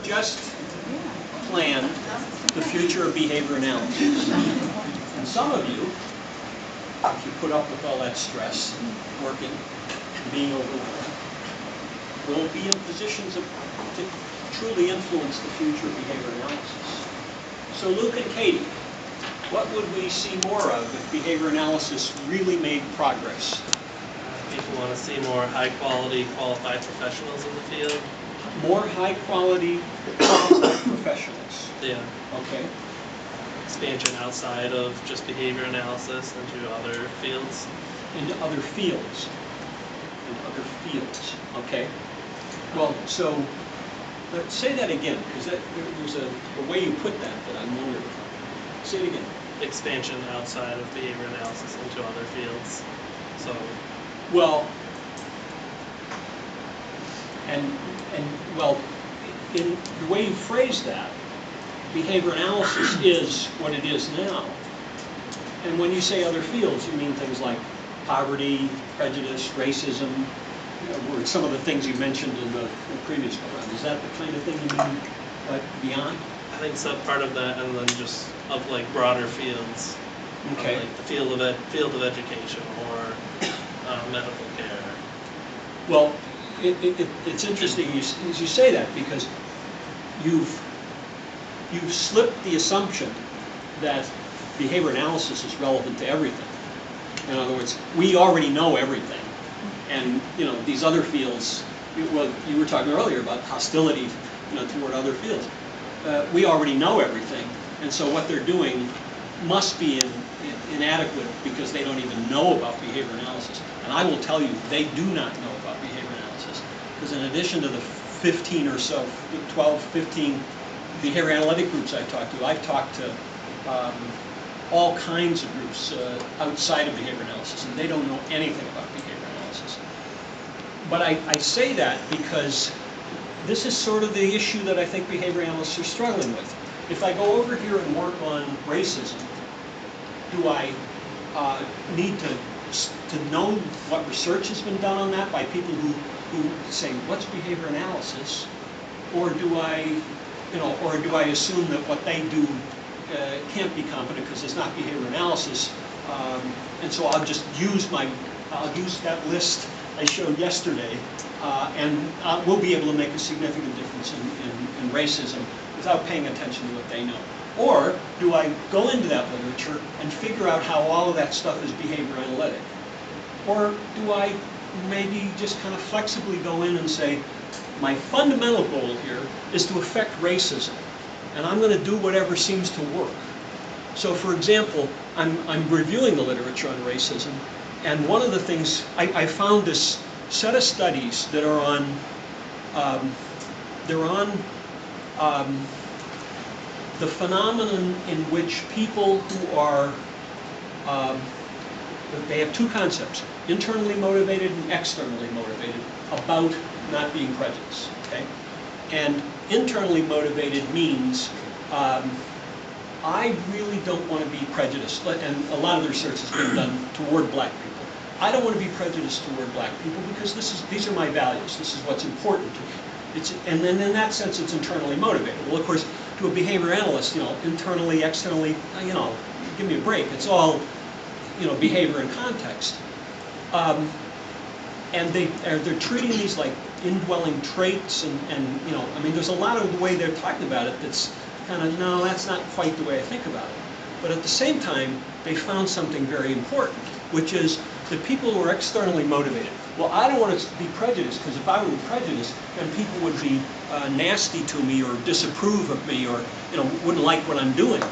just planned the future of behavior analysis. And some of you, if you put up with all that stress, working, being overwhelmed, will be in positions to truly influence the future of behavior analysis. So Luke and Katie, what would we see more of if behavior analysis really made progress? People want to see more high-quality, qualified professionals in the field. More high-quality, qualified professionals. Yeah. Okay. Expansion outside of just behavior analysis into other fields. Into other fields. Into other fields. Okay. Well, so let's say that again, because there's a way you put that I'm wondering. Say it again. Expansion outside of behavior analysis into other fields. So. Well, and well, in the way you phrase that, behavior analysis is what it is now. And when you say other fields, you mean things like poverty, prejudice, racism, were some of the things you mentioned in the previous go-round. Is that the kind of thing you mean, like, beyond? I think so, part of that, and then just of like broader fields. Okay. Like the field of education or medical care. Well, it's interesting you say that, because you've slipped the assumption that behavior analysis is relevant to everything. In other words, we already know everything, and these other fields. Well, you were talking earlier about hostility, toward other fields. We already know everything, and so what they're doing must be inadequate because they don't even know about behavior analysis. And I will tell you, they do not know about behavior analysis, because in addition to the 15 or so, 12, 15 behavior analytic groups I've talked to all kinds of groups outside of behavior analysis, and they don't know anything about behavior analysis. But I say that because this is sort of the issue that I think behavior analysts are struggling with. If I go over here and work on racism, do I need to know what research has been done on that by people who say, what's behavior analysis? Or do I assume that what they do can't be competent because it's not behavior analysis, and so I'll just use that list I showed yesterday, and we'll be able to make a significant difference in racism without paying attention to what they know. Or do I go into that literature and figure out how all of that stuff is behavior analytic? Or do I maybe just kind of flexibly go in and say, my fundamental goal here is to affect racism, and I'm going to do whatever seems to work. So for example, I'm reviewing the literature on racism, and one of the things, I found this set of studies that are on, the phenomenon in which people who are, they have two concepts, internally motivated and externally motivated, about not being prejudiced, okay? And internally motivated means, I really don't want to be prejudiced, and a lot of the research has been done toward black people. I don't want to be prejudiced toward black people because these are my values, this is what's important to me. And then in that sense, it's internally motivated. Well, of course, to a behavior analyst, internally, externally, give me a break. It's all, behavior and context. And they're treating these like indwelling traits, and there's a lot of the way they're talking about it that's kind of, no, that's not quite the way I think about it. But at the same time, they found something very important, which is that people who are externally motivated. Well, I don't want to be prejudiced, because if I were prejudiced, then people would be nasty to me or disapprove of me or wouldn't like what I'm doing.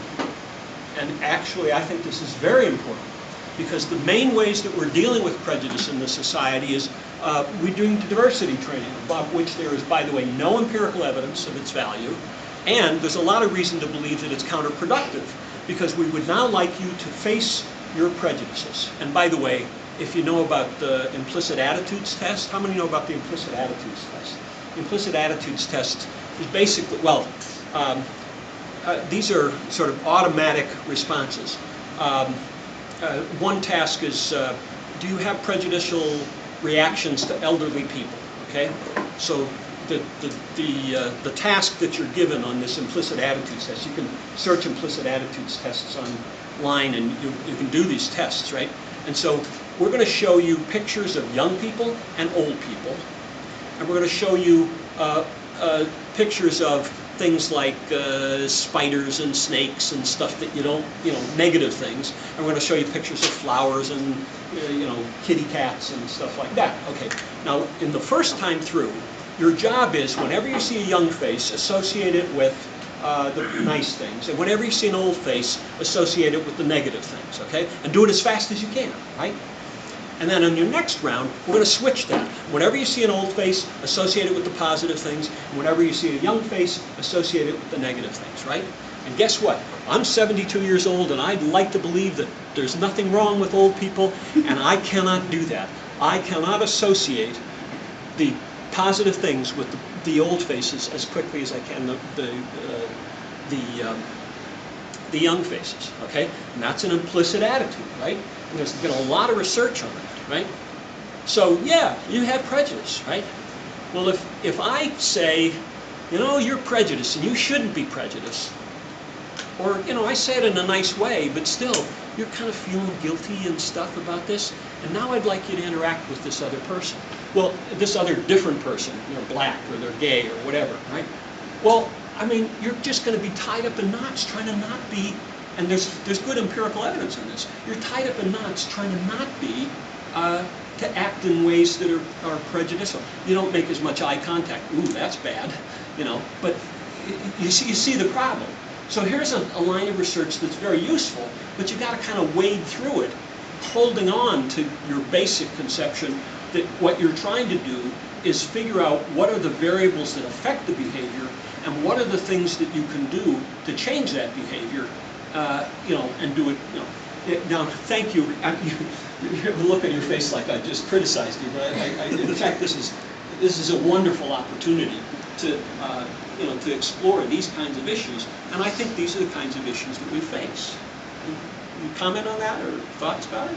And actually, I think this is very important, because the main ways that we're dealing with prejudice in this society is we're doing diversity training, about which there is, by the way, no empirical evidence of its value, and there's a lot of reason to believe that it's counterproductive, because we would now like you to face your prejudices. And by the way, if you know about the implicit attitudes test, how many know about the implicit attitudes test? The implicit attitudes test is basically, well, these are sort of automatic responses. One task is, do you have prejudicial reactions to elderly people? Okay, so the task that you're given on this implicit attitudes test. You can search implicit attitudes tests online, and you can do these tests, right? And so we're going to show you pictures of young people and old people, and we're going to show you pictures of things like spiders and snakes and stuff that you don't, negative things. And we're going to show you pictures of flowers and, kitty cats and stuff like that. Okay, now in the first time through, your job is whenever you see a young face, associate it with the nice things. And whenever you see an old face, associate it with the negative things, okay? And do it as fast as you can, right? And then on your next round, we're going to switch that. Whenever you see an old face, associate it with the positive things. And whenever you see a young face, associate it with the negative things, right? And guess what? I'm 72 years old, and I'd like to believe that there's nothing wrong with old people, and I cannot do that. I cannot associate the positive things with the old faces as quickly as I can the young faces, okay? And that's an implicit attitude, right? And there's been a lot of research on that, right? So yeah, you have prejudice, right? Well, if I say, you're prejudiced and you shouldn't be prejudiced, or I say it in a nice way, but still you're kind of feeling guilty and stuff about this, and now I'd like you to interact with this other person. Well, this other different person, black or they're gay or whatever, right? Well, I mean, you're just going to be tied up in knots trying to not be, and there's good empirical evidence on this, you're tied up in knots trying to not be, to act in ways that are prejudicial. You don't make as much eye contact. Ooh, that's bad, but you see the problem. So here's a line of research that's very useful, but you got to kind of wade through it, holding on to your basic conception that what you're trying to do is figure out what are the variables that affect the behavior and what are the things that you can do to change that behavior, and do it, Now, thank you. You have a look on your face like I just criticized you, but in fact, this is a wonderful opportunity to, to explore these kinds of issues, and I think these are the kinds of issues that we face. You comment on that or thoughts about it?